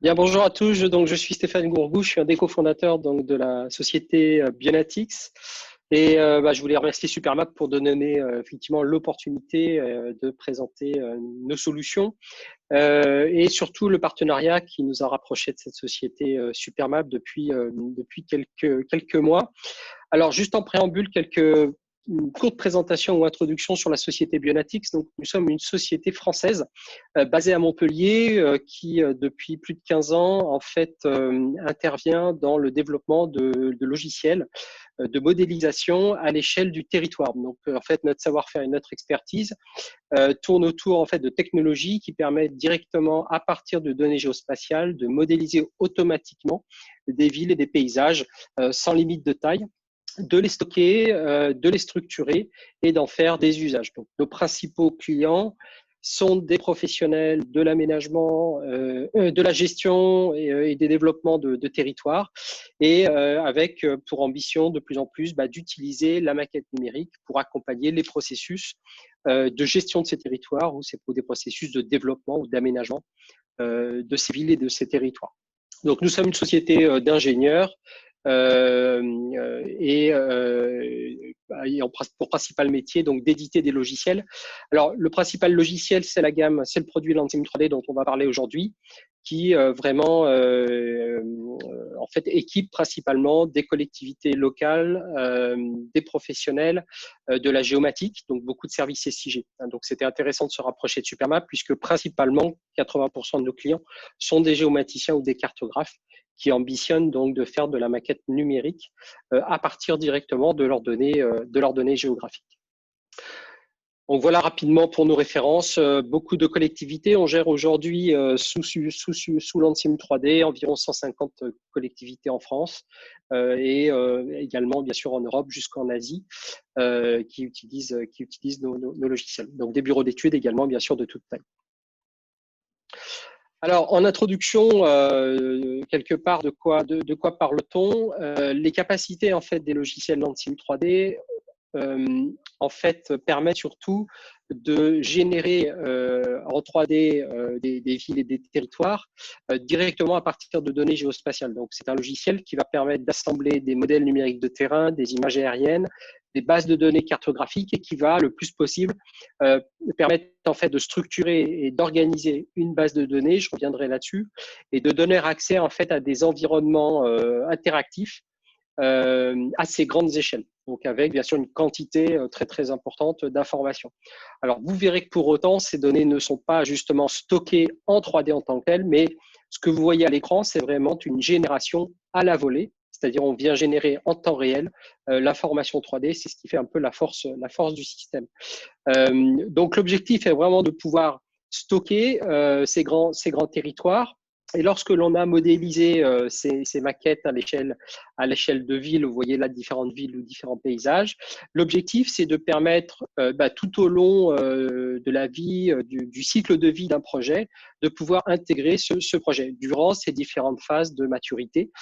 Bien, bonjour à tous. Je suis Stéphane Gourgou, je suis un des cofondateurs de la société Bionatics. Je voulais remercier Supermap pour donner effectivement l'opportunité de présenter nos solutions et surtout le partenariat qui nous a rapprochés de cette société Supermap depuis quelques mois. Alors, juste en préambule, une courte présentation ou introduction sur la société Bionatics. Donc, nous sommes une société française basée à Montpellier qui, depuis plus de 15 ans, en fait, intervient dans le développement de logiciels de modélisation à l'échelle du territoire. Donc, en fait, notre savoir-faire et notre expertise tournent autour en fait de technologies qui permettent directement, à partir de données géospatiales, de modéliser automatiquement des villes et des paysages sans limite de taille, de les stocker, de les structurer et d'en faire des usages. Donc, nos principaux clients sont des professionnels de l'aménagement, de la gestion et des développements de territoires, et avec pour ambition de plus en plus d'utiliser la maquette numérique pour accompagner les processus de gestion de ces territoires ou des processus de développement ou d'aménagement de ces villes et de ces territoires. Donc, nous sommes une société d'ingénieurs ayant pour principal métier donc d'éditer des logiciels. Alors, le principal logiciel, c'est le produit Landsym 3D dont on va parler aujourd'hui, qui vraiment en fait équipe principalement des collectivités locales, des professionnels de la géomatique, donc beaucoup de services SIG. Donc, c'était intéressant de se rapprocher de Supermap puisque principalement 80% de nos clients sont des géomaticiens ou des cartographes qui ambitionnent donc de faire de la maquette numérique à partir directement de leurs données géographiques. Donc voilà rapidement pour nos références. Beaucoup de collectivités. On gère aujourd'hui sous Landsym 3D environ 150 collectivités en France et également bien sûr en Europe jusqu'en Asie qui utilisent nos logiciels. Donc des bureaux d'études également bien sûr de toute taille. Alors, en introduction, quelque part, de quoi parle-t-on? Les capacités en fait des logiciels Landsym 3D en fait permettent surtout de générer en 3D des villes et des territoires directement à partir de données géospatiales. Donc, c'est un logiciel qui va permettre d'assembler des modèles numériques de terrain, des images aériennes, des bases de données cartographiques et qui va le plus possible permettre en fait de structurer et d'organiser une base de données, je reviendrai là-dessus, et de donner accès en fait à des environnements interactifs à ces grandes échelles, donc avec bien sûr une quantité très très importante d'informations. Alors vous verrez que pour autant, ces données ne sont pas justement stockées en 3D en tant que telles, mais ce que vous voyez à l'écran, c'est vraiment une génération à la volée, c'est-à-dire on vient générer en temps réel l'information 3D, c'est ce qui fait un peu la force du système. Donc l'objectif est vraiment de pouvoir stocker ces grands territoires. Et lorsque l'on a modélisé ces maquettes à l'échelle de villes, vous voyez là différentes villes ou différents paysages, l'objectif c'est de permettre tout au long de la vie, du cycle de vie d'un projet, de pouvoir intégrer ce projet durant ces différentes phases de maturité,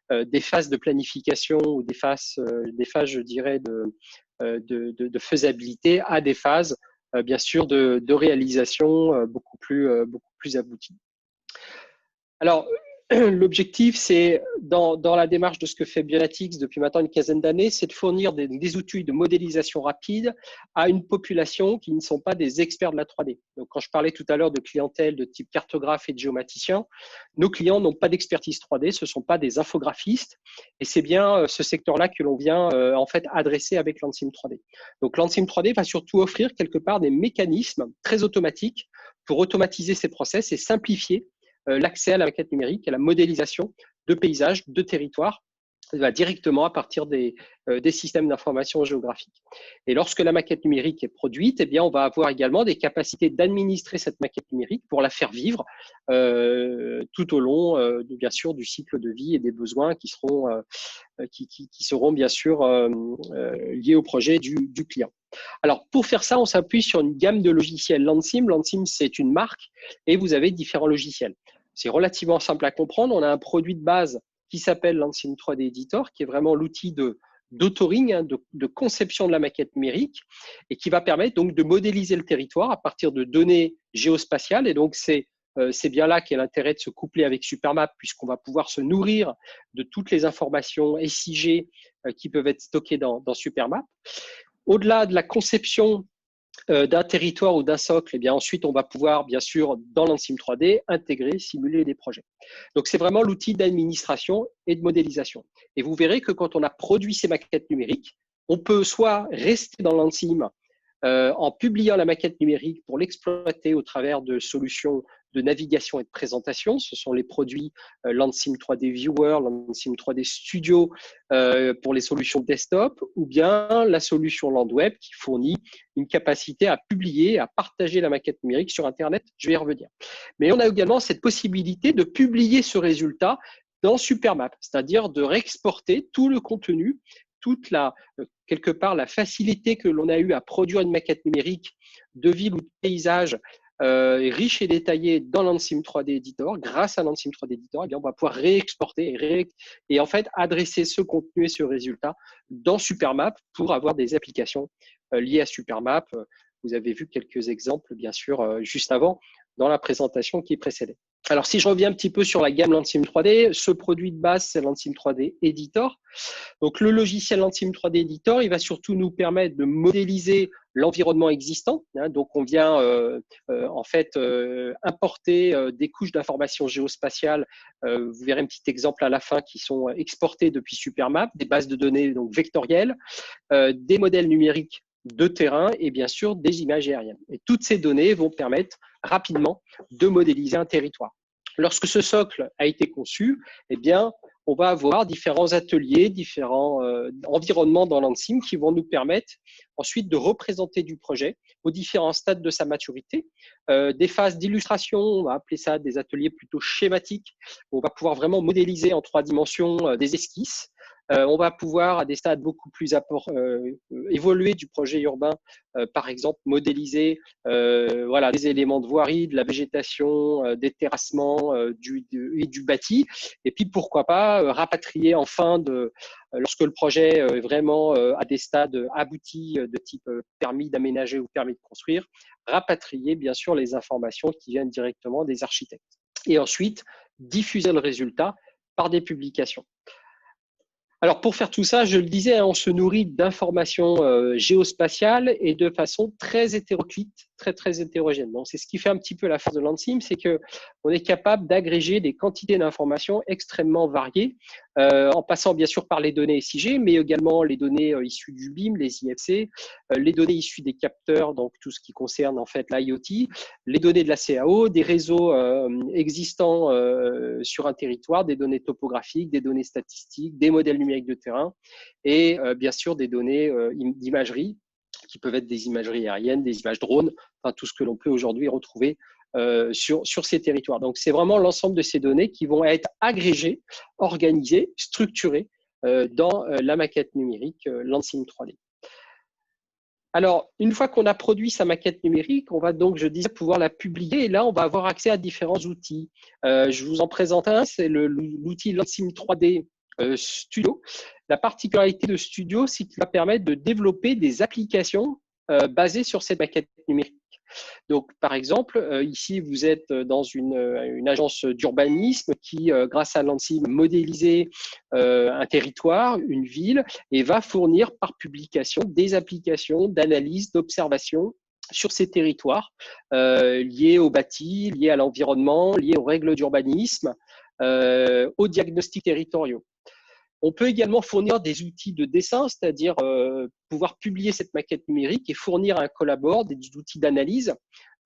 des phases de planification ou des phases je dirais, de faisabilité à des phases bien sûr de réalisation beaucoup plus abouties. Alors, l'objectif, c'est dans la démarche de ce que fait Bionatics depuis maintenant une quinzaine d'années, c'est de fournir des outils de modélisation rapide à une population qui ne sont pas des experts de la 3D. Donc, quand je parlais tout à l'heure de clientèle de type cartographe et de géomaticien, nos clients n'ont pas d'expertise 3D, ce ne sont pas des infographistes, et c'est bien ce secteur-là que l'on vient en fait adresser avec Landsym 3D. Donc, Landsym 3D va surtout offrir quelque part des mécanismes très automatiques pour automatiser ces process et simplifier l'accès à la maquette numérique, à la modélisation de paysages, de territoires, directement à partir des systèmes d'information géographique. Et lorsque la maquette numérique est produite, eh bien, on va avoir également des capacités d'administrer cette maquette numérique pour la faire vivre tout au long, bien sûr, du cycle de vie et des besoins qui seront bien sûr liés au projet du client. Alors, pour faire ça, on s'appuie sur une gamme de logiciels Landsym. Landsym, c'est une marque et vous avez différents logiciels. C'est relativement simple à comprendre. On a un produit de base qui s'appelle Landsym 3D Editor, qui est vraiment l'outil d'autoring, de conception de la maquette numérique et qui va permettre donc de modéliser le territoire à partir de données géospatiales. Et donc, c'est c'est bien là qu'est l'intérêt de se coupler avec Supermap, puisqu'on va pouvoir se nourrir de toutes les informations SIG qui peuvent être stockées dans Supermap. Au-delà de la conception d'un territoire ou d'un socle, et bien ensuite on va pouvoir, bien sûr, dans l'ANSIM 3D, intégrer, simuler des projets. Donc c'est vraiment l'outil d'administration et de modélisation. Et vous verrez que quand on a produit ces maquettes numériques, on peut soit rester dans l'ANSIM en publiant la maquette numérique pour l'exploiter au travers de solutions de navigation et de présentation. Ce sont les produits Lansim 3D Viewer, Lansim 3D Studio pour les solutions desktop, ou bien la solution LandWeb qui fournit une capacité à publier, à partager la maquette numérique sur Internet. Je vais y revenir. Mais on a également cette possibilité de publier ce résultat dans Supermap, c'est-à-dire de réexporter tout le contenu, toute quelque part la facilité que l'on a eu à produire une maquette numérique de ville ou de paysage riche et détaillée dans l'ANSIM 3D Editor. Grâce à l'ANSIM 3D Editor, eh bien, on va pouvoir réexporter et en fait adresser ce contenu et ce résultat dans Supermap pour avoir des applications liées à Supermap. Vous avez vu quelques exemples, bien sûr, juste avant dans la présentation qui précédait. Alors, si je reviens un petit peu sur la gamme Lansim 3D, ce produit de base, c'est Lansim 3D Editor. Donc, le logiciel Lansim 3D Editor, il va surtout nous permettre de modéliser l'environnement existant. Donc, on vient en fait importer des couches d'informations géospatiales. Vous verrez un petit exemple à la fin qui sont exportées depuis Supermap, des bases de données donc vectorielles, des modèles numériques de terrain et bien sûr des images aériennes. Et toutes ces données vont permettre rapidement de modéliser un territoire. Lorsque ce socle a été conçu, eh bien, on va avoir différents ateliers, différents environnements dans l'ANSIM qui vont nous permettre ensuite de représenter du projet aux différents stades de sa maturité. Des phases d'illustration, on va appeler ça des ateliers plutôt schématiques, où on va pouvoir vraiment modéliser en 3 dimensions des esquisses. On va pouvoir, à des stades beaucoup plus évolués du projet urbain, par exemple, modéliser voilà, des éléments de voirie, de la végétation, des terrassements et du bâti. Et puis, pourquoi pas, rapatrier enfin, lorsque le projet est vraiment à des stades aboutis de type permis d'aménager ou permis de construire, rapatrier, bien sûr, les informations qui viennent directement des architectes. Et ensuite, diffuser le résultat par des publications. Alors, pour faire tout ça, je le disais, on se nourrit d'informations géospatiales et de façon très hétéroclite, très hétérogène. Donc, c'est ce qui fait un petit peu la force de l'ANSIM, c'est qu'on est capable d'agréger des quantités d'informations extrêmement variées, en passant bien sûr par les données SIG, mais également les données issues du BIM, les IFC, les données issues des capteurs, donc tout ce qui concerne en fait l'IoT, les données de la CAO, des réseaux existants sur un territoire, des données topographiques, des données statistiques, des modèles numériques de terrain et bien sûr des données d'imagerie qui peuvent être des imageries aériennes, des images drones, enfin tout ce que l'on peut aujourd'hui retrouver sur ces territoires. Donc c'est vraiment l'ensemble de ces données qui vont être agrégées, organisées, structurées dans la maquette numérique Lansim 3D. Alors, une fois qu'on a produit sa maquette numérique, on va donc, je disais, pouvoir la publier et là, on va avoir accès à différents outils. Je vous en présente un, c'est l'outil Lansim 3D Studio. La particularité de Studio, c'est qu'il va permettre de développer des applications basées sur cette maquette numérique. Donc, par exemple, ici, vous êtes dans une agence d'urbanisme qui, grâce à l'ANSIM, modélisé un territoire, une ville, et va fournir par publication des applications d'analyse, d'observation sur ces territoires liés au bâti, liés à l'environnement, liés aux règles d'urbanisme, aux diagnostics territoriaux. On peut également fournir des outils de dessin, c'est-à-dire pouvoir publier cette maquette numérique et fournir à un collabore des outils d'analyse,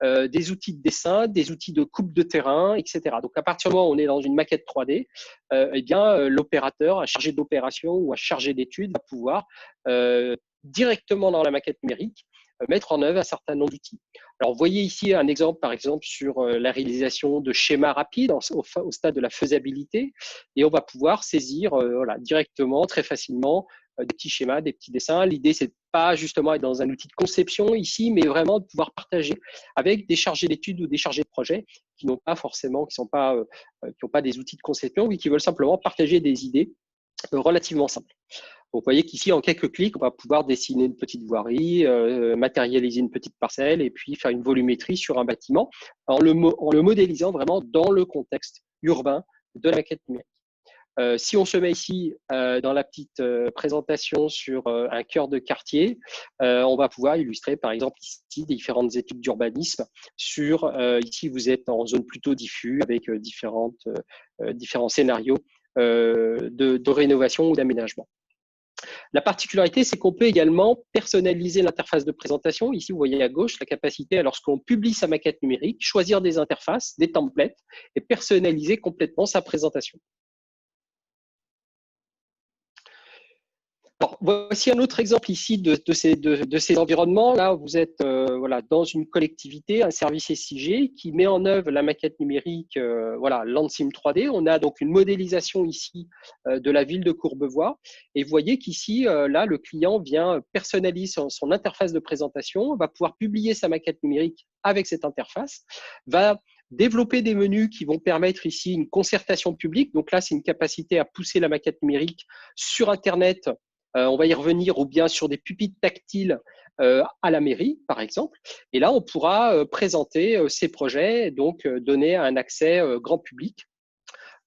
des outils de dessin, des outils de coupe de terrain, etc. Donc, à partir du moment où on est dans une maquette 3D, eh bien, l'opérateur, un chargé d'opération ou un chargé d'études va pouvoir directement dans la maquette numérique mettre en œuvre un certain nombre d'outils. Alors, vous voyez ici un exemple, par exemple, sur la réalisation de schémas rapides au stade de la faisabilité, et on va pouvoir saisir voilà, directement, très facilement, des petits schémas, des petits dessins. L'idée, c'est pas justement être dans un outil de conception ici, mais vraiment de pouvoir partager avec des chargés d'études ou des chargés de projet qui n'ont pas forcément, qui n'ont pas des outils de conception, mais qui veulent simplement partager des idées relativement simples. Donc, vous voyez qu'ici, en quelques clics, on va pouvoir dessiner une petite voirie, matérialiser une petite parcelle et puis faire une volumétrie sur un bâtiment en le modélisant vraiment dans le contexte urbain de la maquette numérique. Si on se met ici dans la petite présentation sur un cœur de quartier, on va pouvoir illustrer par exemple ici différentes études d'urbanisme sur, ici vous êtes en zone plutôt diffuse avec différents scénarios de rénovation ou d'aménagement. La particularité, c'est qu'on peut également personnaliser l'interface de présentation. Ici, vous voyez à gauche la capacité, lorsqu'on publie sa maquette numérique, choisir des interfaces, des templates et personnaliser complètement sa présentation. Alors, voici un autre exemple ici de ces environnements. Là, vous êtes voilà, dans une collectivité, un service SIG qui met en œuvre la maquette numérique voilà, Landsim 3D. On a donc une modélisation ici de la ville de Courbevoie. Et vous voyez qu'ici, là, le client vient personnaliser son interface de présentation, va pouvoir publier sa maquette numérique avec cette interface, va développer des menus qui vont permettre ici une concertation publique. Donc là, c'est une capacité à pousser la maquette numérique sur Internet. On va y revenir, ou bien sur des pupitres tactiles à la mairie, par exemple. Et là, on pourra présenter ces projets, donc donner un accès grand public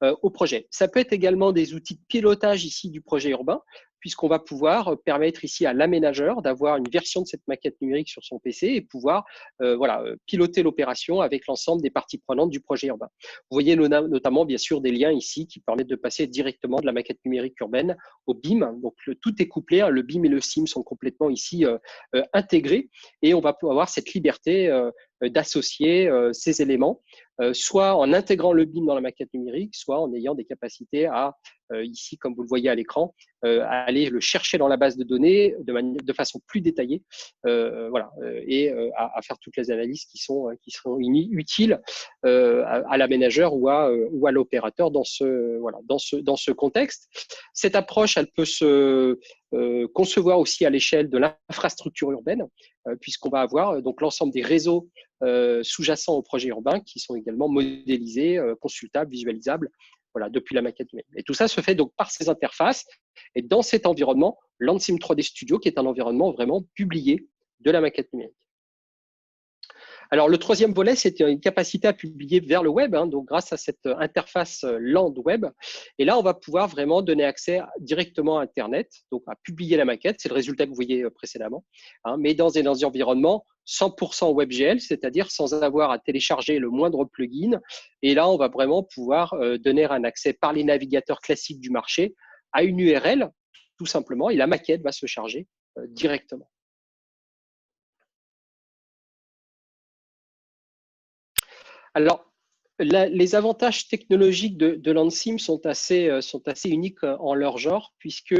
au projet. Ça peut être également des outils de pilotage ici du projet urbain, puisqu'on va pouvoir permettre ici à l'aménageur d'avoir une version de cette maquette numérique sur son PC et pouvoir voilà, piloter l'opération avec l'ensemble des parties prenantes du projet urbain. Vous voyez notamment, bien sûr, des liens ici qui permettent de passer directement de la maquette numérique urbaine au BIM. Donc, tout est couplé, hein, le BIM et le SIM sont complètement ici intégrés et on va pouvoir avoir cette liberté d'associer ces éléments, soit en intégrant le BIM dans la maquette numérique, soit en ayant des capacités à, ici, comme vous le voyez à l'écran, à aller le chercher dans la base de données de façon plus détaillée, voilà, et à faire toutes les analyses qui seront utiles à l'aménageur ou à l'opérateur dans ce contexte. Cette approche, elle peut se concevoir aussi à l'échelle de l'infrastructure urbaine, puisqu'on va avoir donc l'ensemble des réseaux sous-jacents au projet urbain qui sont également modélisés, consultables, visualisables, voilà, depuis la maquette numérique. Et tout ça se fait donc par ces interfaces et dans cet environnement, Landsim 3D Studio, qui est un environnement vraiment publié de la maquette numérique. Alors, le troisième volet, c'est une capacité à publier vers le web, hein, donc grâce à cette interface Land Web. Et là, on va pouvoir vraiment donner accès directement à Internet, donc à publier la maquette. C'est le résultat que vous voyez précédemment, hein, mais dans des environnements 100% WebGL, c'est-à-dire sans avoir à télécharger le moindre plugin. Et là, on va vraiment pouvoir donner un accès par les navigateurs classiques du marché à une URL, tout simplement, et la maquette va se charger directement. Alors, les avantages technologiques de Landsim sont assez uniques en leur genre, puisque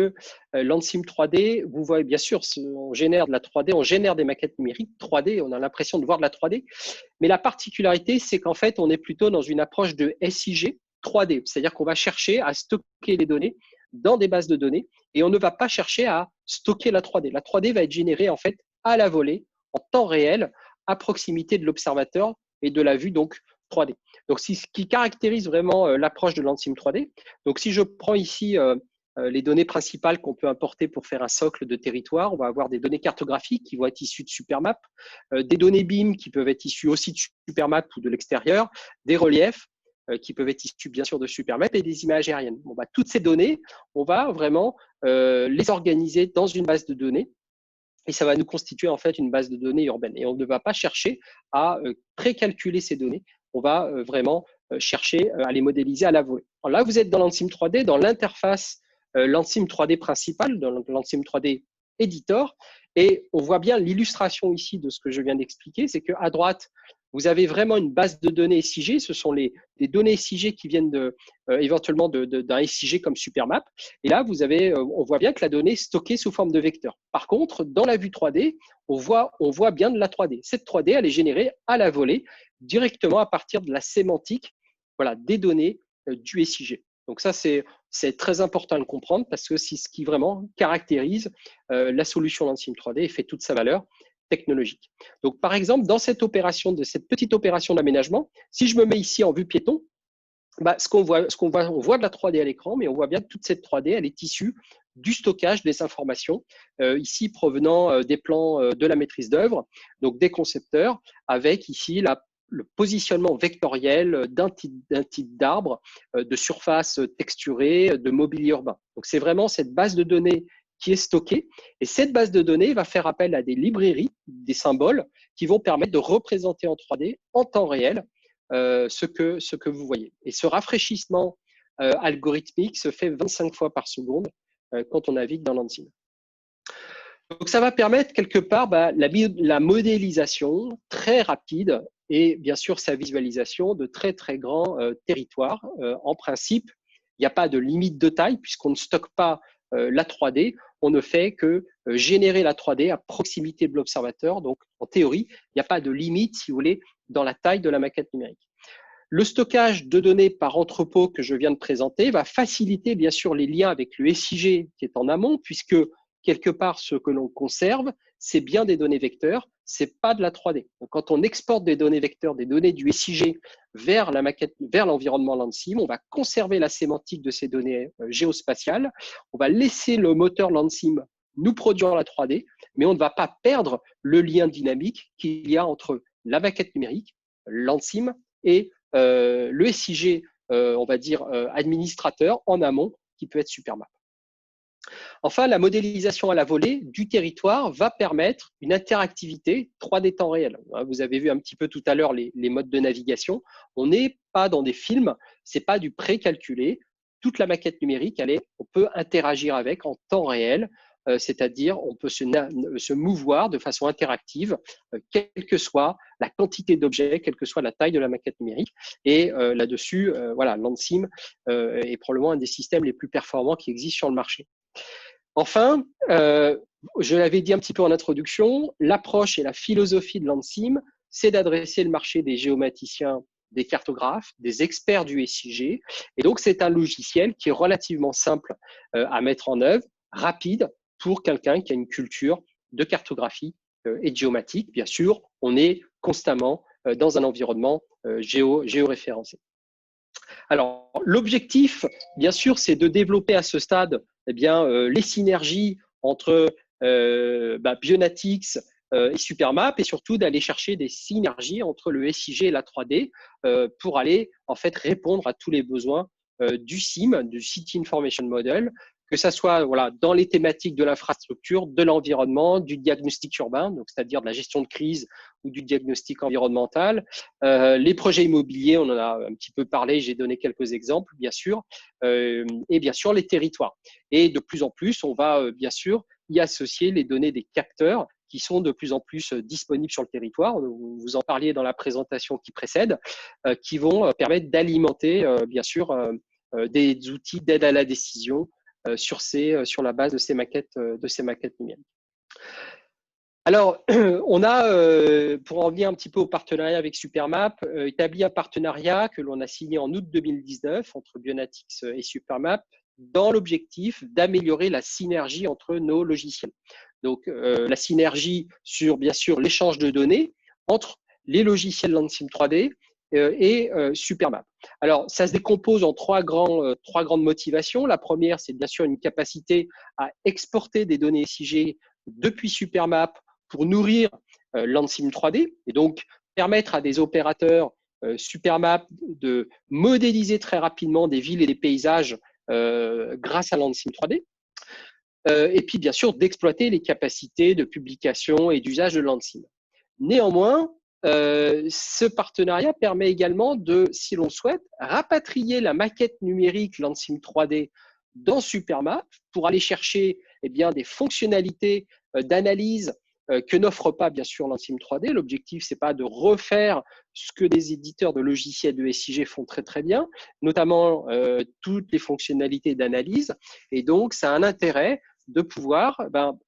Landsim 3D, vous voyez bien sûr, on génère de la 3D, on génère des maquettes numériques 3D, on a l'impression de voir de la 3D, mais la particularité, c'est qu'en fait, on est plutôt dans une approche de SIG 3D, c'est-à-dire qu'on va chercher à stocker les données dans des bases de données et on ne va pas chercher à stocker la 3D. La 3D va être générée en fait à la volée, en temps réel, à proximité de l'observateur et de la vue donc 3D. Donc, c'est ce qui caractérise vraiment l'approche de Landsim 3D. Donc, si je prends ici les données principales qu'on peut importer pour faire un socle de territoire, on va avoir des données cartographiques qui vont être issues de Supermap, des données BIM qui peuvent être issues aussi de Supermap ou de l'extérieur, des reliefs qui peuvent être issus bien sûr de Supermap et des images aériennes. Bon, bah, toutes ces données, on va vraiment les organiser dans une base de données et ça va nous constituer en fait une base de données urbaine. Et on ne va pas chercher à précalculer ces données, on va vraiment chercher à les modéliser à la volée. Alors là, vous êtes dans Landsim 3D, dans l'interface Landsim 3D principale, dans Landsim 3D Editor, et on voit bien l'illustration ici de ce que je viens d'expliquer, c'est qu'à droite, vous avez vraiment une base de données SIG, ce sont des données SIG qui viennent éventuellement d'un SIG comme Supermap. Et là, on voit bien que la donnée est stockée sous forme de vecteur. Par contre, dans la vue 3D, on voit bien de la 3D. Cette 3D, elle est générée à la volée, directement à partir de la sémantique voilà, des données du SIG. Donc ça, c'est très important de le comprendre parce que c'est ce qui vraiment caractérise la solution Landsim 3D et fait toute sa valeur technologique. Donc, par exemple, dans cette petite opération d'aménagement, si je me mets ici en vue piéton, bah, on voit de la 3D à l'écran, mais on voit bien que toute cette 3D, elle est issue du stockage des informations, ici provenant des plans de la maîtrise d'œuvre, donc des concepteurs, avec ici le positionnement vectoriel d'un type d'arbre, de surface texturée, de mobilier urbain. Donc c'est vraiment cette base de données qui est stockée, et cette base de données va faire appel à des librairies, des symboles, qui vont permettre de représenter en 3D, en temps réel, ce que vous voyez. Et ce rafraîchissement algorithmique se fait 25 fois par seconde quand on navigue dans Landsym. Donc, ça va permettre quelque part la modélisation très rapide et bien sûr sa visualisation de très très grands territoires. En principe, il n'y a pas de limite de taille puisqu'on ne stocke pas la 3D, on ne fait que générer la 3D à proximité de l'observateur. Donc, en théorie, il n'y a pas de limite, si vous voulez, dans la taille de la maquette numérique. Le stockage de données par entrepôt que je viens de présenter va faciliter bien sûr les liens avec le SIG qui est en amont, puisque quelque part ce que l'on conserve, c'est bien des données vecteurs, c'est pas de la 3D. Donc, quand on exporte des données vecteurs, des données du SIG vers la maquette, vers l'environnement Landsym, on va conserver la sémantique de ces données géospatiales, on va laisser le moteur Landsym nous produire la 3D, mais on ne va pas perdre le lien dynamique qu'il y a entre la maquette numérique, Landsym et le SIG, on va dire, administrateur en amont, qui peut être Supermap. Enfin, la modélisation à la volée du territoire va permettre une interactivité 3D temps réel. Vous avez vu un petit peu tout à l'heure les modes de navigation. On n'est pas dans des films, ce n'est pas du précalculé. Toute la maquette numérique, on peut interagir avec en temps réel, c'est-à-dire on peut se mouvoir de façon interactive, quelle que soit la quantité d'objets, quelle que soit la taille de la maquette numérique. Et là-dessus, voilà, Landsym est probablement un des systèmes les plus performants qui existent sur le marché. Enfin, je l'avais dit un petit peu en introduction, l'approche et la philosophie de Landsym, c'est d'adresser le marché des géomaticiens, des cartographes, des experts du SIG. Et donc, c'est un logiciel qui est relativement simple à mettre en œuvre, rapide pour quelqu'un qui a une culture de cartographie et de géomatique. Bien sûr, on est constamment dans un environnement géoréférencé. Alors, l'objectif, bien sûr, c'est de développer à ce stade les synergies entre Bionatics et Supermap, et surtout d'aller chercher des synergies entre le SIG et la 3D pour aller en fait répondre à tous les besoins du SIM, du City Information Model, que ça soit dans les thématiques de l'infrastructure, de l'environnement, du diagnostic urbain, donc c'est-à-dire de la gestion de crise ou du diagnostic environnemental, les projets immobiliers, on en a un petit peu parlé, j'ai donné quelques exemples, bien sûr, et bien sûr les territoires. Et de plus en plus, on va bien sûr y associer les données des capteurs qui sont de plus en plus disponibles sur le territoire. Vous en parliez dans la présentation qui précède, qui vont permettre d'alimenter, bien sûr, des outils d'aide à la décision sur la base de ces maquettes numériques. Alors, on a, pour en venir un petit peu au partenariat avec Supermap, établi un partenariat que l'on a signé en août 2019 entre Bionatics et Supermap dans l'objectif d'améliorer la synergie entre nos logiciels. Donc, la synergie sur, bien sûr, l'échange de données entre les logiciels Landsym 3D et Supermap. Alors, ça se décompose en trois grandes motivations. La première, c'est bien sûr une capacité à exporter des données SIG depuis Supermap pour nourrir Landsym 3D et donc permettre à des opérateurs Supermap de modéliser très rapidement des villes et des paysages grâce à Landsym 3D. Et puis, bien sûr, d'exploiter les capacités de publication et d'usage de Landsym. Néanmoins, ce partenariat permet également de, si l'on souhaite, rapatrier la maquette numérique Landsym 3D dans Supermap pour aller chercher des fonctionnalités d'analyse que n'offre pas bien sûr Landsym 3D. L'objectif, c'est pas de refaire ce que des éditeurs de logiciels de SIG font très très bien, notamment toutes les fonctionnalités d'analyse. Et donc, ça a un intérêt de pouvoir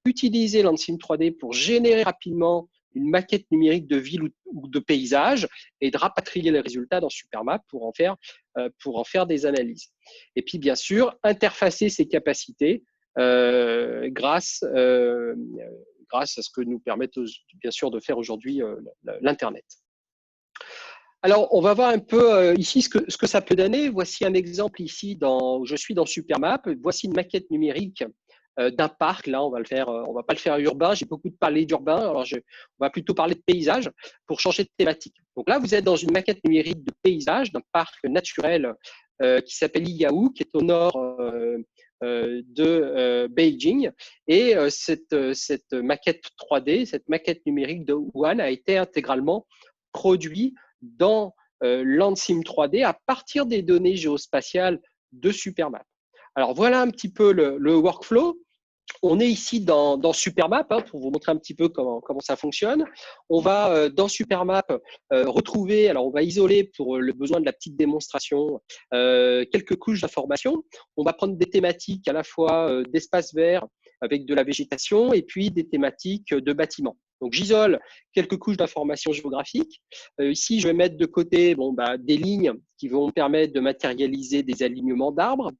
utiliser Landsym 3D pour générer rapidement une maquette numérique de ville ou de paysage et de rapatrier les résultats dans Supermap pour en faire des analyses. Et puis, bien sûr, interfacer ces capacités grâce à ce que nous permettent bien sûr de faire aujourd'hui l'Internet. Alors, on va voir un peu ici ce que ça peut donner. Voici un exemple ici, je suis dans Supermap. Voici une maquette numérique d'un parc. Là, on va le faire, on va pas le faire urbain. J'ai beaucoup parlé d'urbain, alors on va plutôt parler de paysage pour changer de thématique. Donc là, vous êtes dans une maquette numérique de paysage d'un parc naturel qui s'appelle Yiyao, qui est au nord de Beijing. Et cette maquette 3D, cette maquette numérique de Wuhan a été intégralement produite dans Landsim 3D à partir des données géospatiales de Supermap. Alors voilà un petit peu le workflow. On est ici dans Supermap pour vous montrer un petit peu comment ça fonctionne. On va dans Supermap retrouver, alors on va isoler pour le besoin de la petite démonstration quelques couches d'informations. On va prendre des thématiques à la fois d'espace vert avec de la végétation et puis des thématiques de bâtiments. Donc j'isole quelques couches d'informations géographiques. Ici, je vais mettre de côté des lignes qui vont me permettre de matérialiser des alignements d'arbres.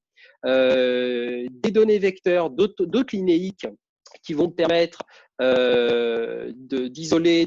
Des données vecteurs, d'autres linéiques qui vont permettre d'isoler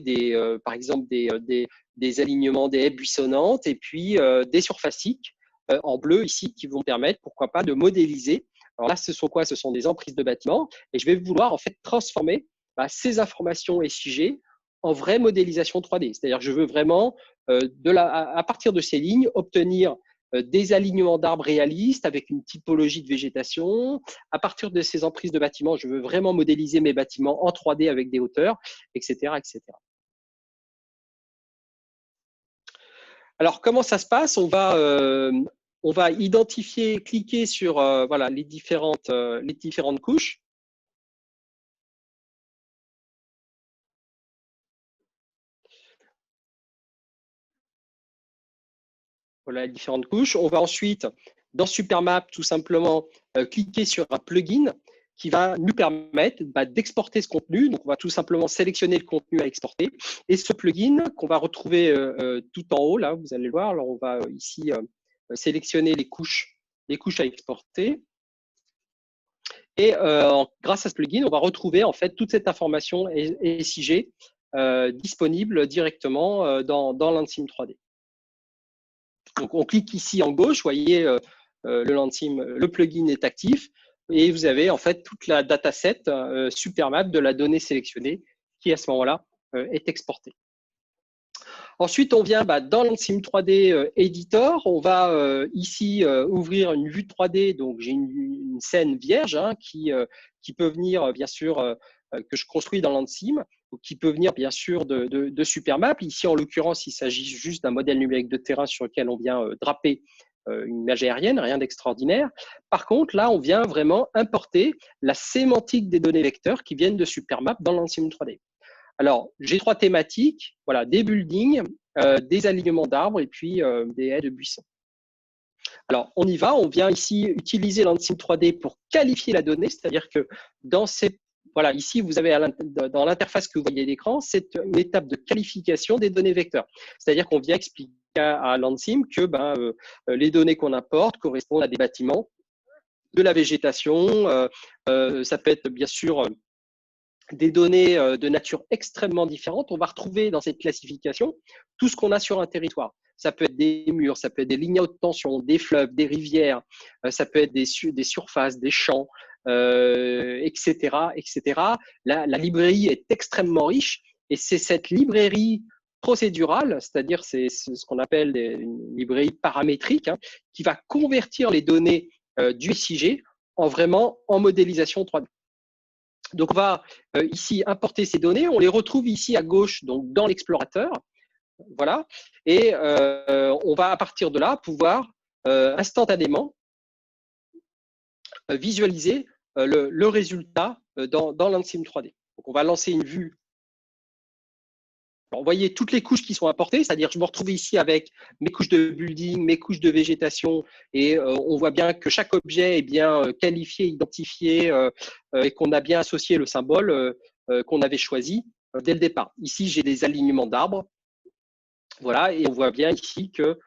par exemple des alignements des haies buissonnantes et puis des surfaciques en bleu ici qui vont permettre, pourquoi pas, de modéliser. Alors là, ce sont quoi? Ce sont des emprises de bâtiments et je vais vouloir en fait transformer ces informations SIG en vraie modélisation 3D. C'est-à-dire que je veux vraiment, à partir de ces lignes, obtenir des alignements d'arbres réalistes avec une typologie de végétation. À partir de ces emprises de bâtiments, je veux vraiment modéliser mes bâtiments en 3D avec des hauteurs, etc., etc. Alors, comment ça se passe? On va identifier, cliquer sur voilà, les différentes couches. Voilà les différentes couches. On va ensuite, dans Supermap, tout simplement cliquer sur un plugin qui va nous permettre d'exporter ce contenu. Donc, on va tout simplement sélectionner le contenu à exporter. Et ce plugin qu'on va retrouver tout en haut, là, vous allez le voir. Alors, on va ici sélectionner les couches à exporter. Et grâce à ce plugin, on va retrouver en fait toute cette information SIG disponible directement dans Landsim 3D. Donc, on clique ici en gauche, vous voyez le Landsim, le plugin est actif et vous avez en fait toute la dataset Supermap de la donnée sélectionnée qui à ce moment-là est exportée. Ensuite, on vient dans Landsim 3D Editor. On va ici ouvrir une vue 3D. Donc, j'ai une scène vierge qui peut venir, bien sûr, que je construis dans Landsim, ou qui peut venir, bien sûr, de Supermap. Ici, en l'occurrence, il s'agit juste d'un modèle numérique de terrain sur lequel on vient draper une image aérienne, rien d'extraordinaire. Par contre, là, on vient vraiment importer la sémantique des données vecteurs qui viennent de Supermap dans Landsim 3D. Alors, j'ai 3 thématiques, voilà, des buildings, des alignements d'arbres et puis des haies de buissons. Alors, on y va, on vient ici utiliser Landsim 3D pour qualifier la donnée, c'est-à-dire que voilà, ici, vous avez dans l'interface que vous voyez à l'écran, c'est une étape de qualification des données vecteurs. C'est-à-dire qu'on vient expliquer à Landsim que les données qu'on importe correspondent à des bâtiments, de la végétation, ça peut être bien sûr des données de nature extrêmement différente. On va retrouver dans cette classification tout ce qu'on a sur un territoire. Ça peut être des murs, ça peut être des lignes à haute tension, des fleuves, des rivières, ça peut être des surfaces, des champs, etc., etc. La librairie est extrêmement riche et c'est cette librairie procédurale, c'est-à-dire c'est ce qu'on appelle une librairie paramétrique, qui va convertir les données du SIG en modélisation 3D. Donc, on va ici importer ces données. On les retrouve ici à gauche, donc dans l'explorateur. Voilà. Et on va à partir de là pouvoir instantanément visualiser le résultat dans Landsim 3D. Donc, on va lancer une vue. Alors, vous voyez toutes les couches qui sont importées, c'est-à-dire je me retrouve ici avec mes couches de building, mes couches de végétation, et on voit bien que chaque objet est bien qualifié, identifié, et qu'on a bien associé le symbole qu'on avait choisi dès le départ. Ici, j'ai des alignements d'arbres, voilà, et on voit bien ici que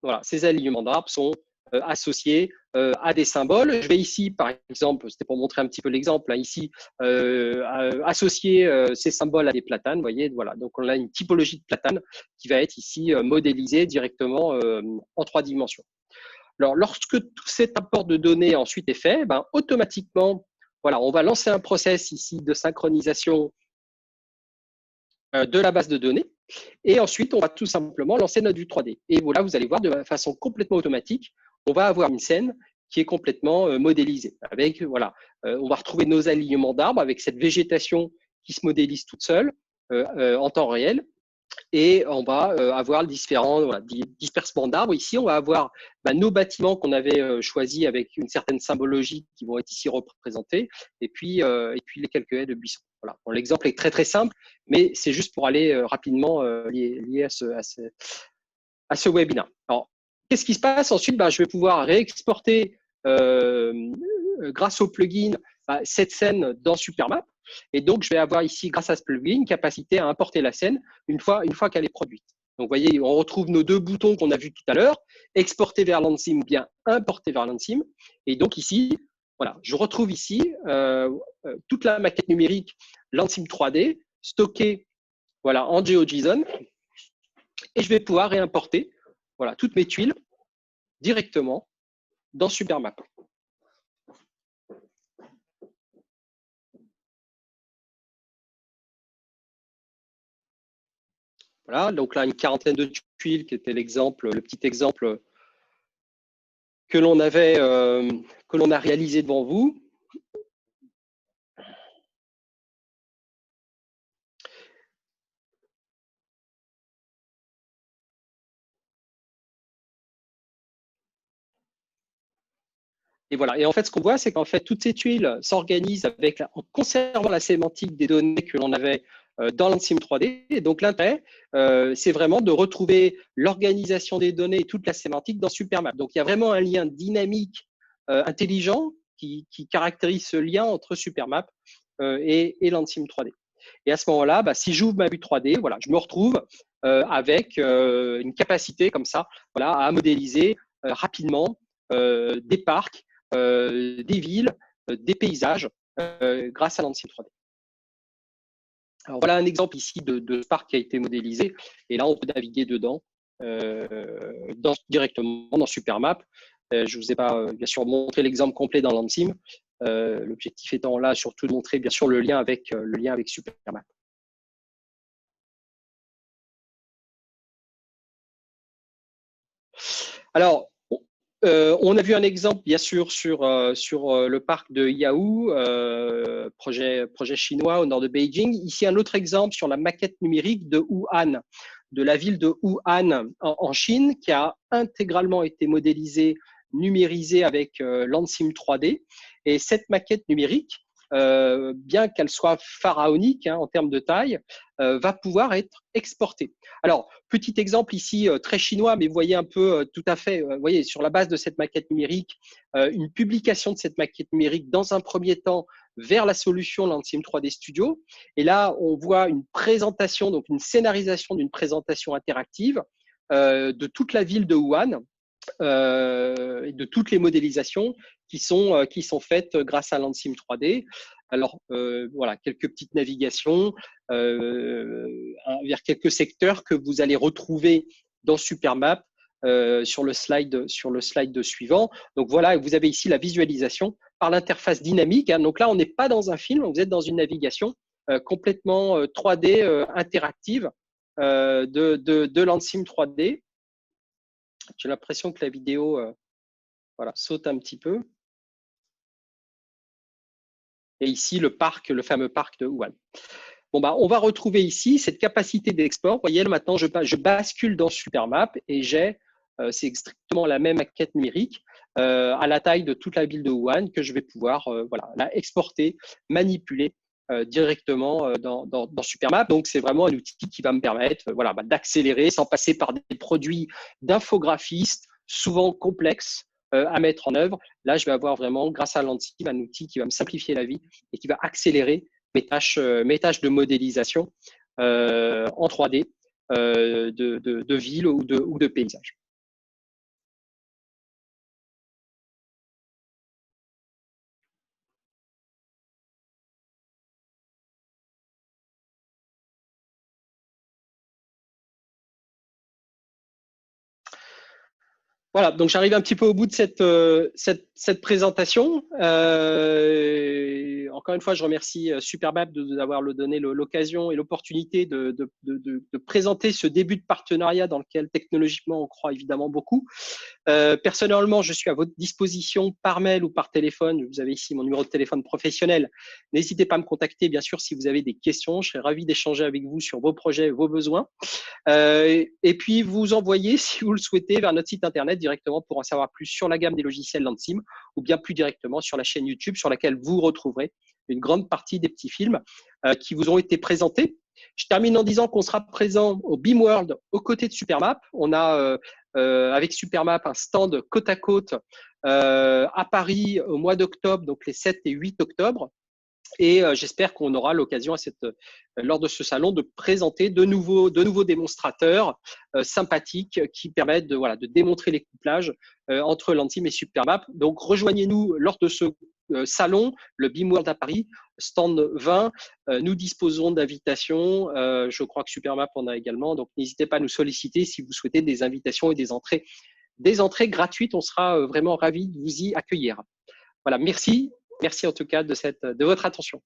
voilà, ces alignements d'arbres sont associés à des symboles. Je vais ici, par exemple, c'était pour montrer un petit peu l'exemple, ici, associer ces symboles à des platanes. Vous voyez, voilà. Donc, on a une typologie de platane qui va être ici modélisée directement en 3 dimensions. Alors, lorsque tout cet apport de données ensuite est fait, ben, automatiquement, voilà, on va lancer un process ici de synchronisation de la base de données. Et ensuite, on va tout simplement lancer notre vue 3D. Et voilà, vous allez voir de façon complètement automatique, on va avoir une scène qui est complètement modélisée. Avec, voilà, on va retrouver nos alignements d'arbres avec cette végétation qui se modélise toute seule en temps réel. Et on va avoir différents dispersements d'arbres. Ici, on va avoir nos bâtiments qu'on avait choisis avec une certaine symbologie qui vont être ici représentés, et puis les quelques haies de buissons. Voilà. Bon, l'exemple est très très simple, mais c'est juste pour aller rapidement lié à ce webinaire. Alors, qu'est-ce qui se passe ensuite? Je vais pouvoir réexporter grâce au plugin cette scène dans Supermap. Et donc, je vais avoir ici, grâce à ce plugin, capacité à importer la scène une fois qu'elle est produite. Donc, vous voyez, on retrouve nos deux boutons qu'on a vus tout à l'heure, exporter vers Landsym ou bien importer vers Landsym. Et donc ici, voilà, je retrouve ici toute la maquette numérique Landsym 3D stockée voilà, en GeoJSON. Et je vais pouvoir réimporter voilà, toutes mes tuiles directement dans Supermap. Voilà, donc là, une quarantaine de tuiles qui était l'exemple, le petit exemple que l'on a réalisé devant vous. Et voilà. Et en fait, ce qu'on voit, c'est qu'en fait, toutes ces tuiles s'organisent en conservant la sémantique des données que l'on avait dans Landsym 3D. Et donc, l'intérêt, c'est vraiment de retrouver l'organisation des données et toute la sémantique dans Supermap. Donc, il y a vraiment un lien dynamique, intelligent, qui caractérise ce lien entre Supermap et Landsym 3D. Et à ce moment-là, si j'ouvre ma vue 3D, voilà, je me retrouve avec une capacité comme ça, voilà, à modéliser rapidement des parcs, des villes, des paysages grâce à Landsym 3D. Alors voilà un exemple ici de parc qui a été modélisé. Et là, on peut naviguer dedans directement dans Supermap. Je ne vous ai pas bien sûr montré l'exemple complet dans Landsym. L'objectif étant là surtout de montrer bien sûr le lien avec Supermap. Alors, on a vu un exemple, bien sûr, sur le parc de Yahoo, projet chinois au nord de Beijing. Ici, un autre exemple sur la maquette numérique de Wuhan, de la ville de Wuhan en Chine, qui a intégralement été modélisée, numérisée avec Landsym 3D. Et cette maquette numérique, bien qu'elle soit pharaonique en termes de taille, va pouvoir être exportée. Alors, petit exemple ici très chinois, mais vous voyez un peu tout à fait, vous voyez sur la base de cette maquette numérique, une publication de cette maquette numérique dans un premier temps vers la solution Landsym 3D Studio. Et là, on voit une présentation, donc une scénarisation d'une présentation interactive de toute la ville de Wuhan, et de toutes les modélisations qui sont faites grâce à Landsym 3D. Alors, voilà, quelques petites navigations vers quelques secteurs que vous allez retrouver dans Supermap sur le slide suivant. Donc voilà, vous avez ici la visualisation par l'interface dynamique. Donc là, on n'est pas dans un film, vous êtes dans une navigation complètement 3D interactive de Landsym 3D. J'ai l'impression que la vidéo voilà, saute un petit peu. Et ici, le fameux parc de Wuhan. Bon, on va retrouver ici cette capacité d'export. Vous voyez, maintenant, je bascule dans Supermap et c'est strictement la même maquette numérique à la taille de toute la ville de Wuhan que je vais pouvoir voilà, la exporter, manipuler directement dans Supermap. Donc, c'est vraiment un outil qui va me permettre voilà, d'accélérer sans passer par des produits d'infographistes, souvent complexes à mettre en œuvre. Là, je vais avoir vraiment, grâce à Landsym, un outil qui va me simplifier la vie et qui va accélérer mes tâches de modélisation en 3D de villes ou de paysages. Voilà, donc j'arrive un petit peu au bout de cette présentation. Encore une fois, je remercie Supermap d'avoir donné l'occasion et l'opportunité de présenter ce début de partenariat dans lequel technologiquement on croit évidemment beaucoup. Personnellement, je suis à votre disposition par mail ou par téléphone. Vous avez ici mon numéro de téléphone professionnel. N'hésitez pas à me contacter, bien sûr, si vous avez des questions. Je serai ravi d'échanger avec vous sur vos projets, vos besoins. Et puis, vous envoyez, si vous le souhaitez, vers notre site internet directement pour en savoir plus sur la gamme des logiciels Landsim ou bien plus directement sur la chaîne YouTube sur laquelle vous retrouverez une grande partie des petits films qui vous ont été présentés. Je termine en disant qu'on sera présent au BIM-World aux côtés de Supermap. On a avec Supermap un stand côte à côte à Paris au mois d'octobre, donc les 7 et 8 octobre. Et j'espère qu'on aura l'occasion lors de ce salon de présenter de nouveaux démonstrateurs sympathiques qui permettent de démontrer les couplages entre Landsim et Supermap. Donc rejoignez-nous lors de ce salon, le BIM World à Paris, stand 20. Nous disposons d'invitations. Je crois que Supermap en a également. Donc n'hésitez pas à nous solliciter si vous souhaitez des invitations et des entrées gratuites. On sera vraiment ravis de vous y accueillir. Voilà, merci. Merci en tout cas de votre attention.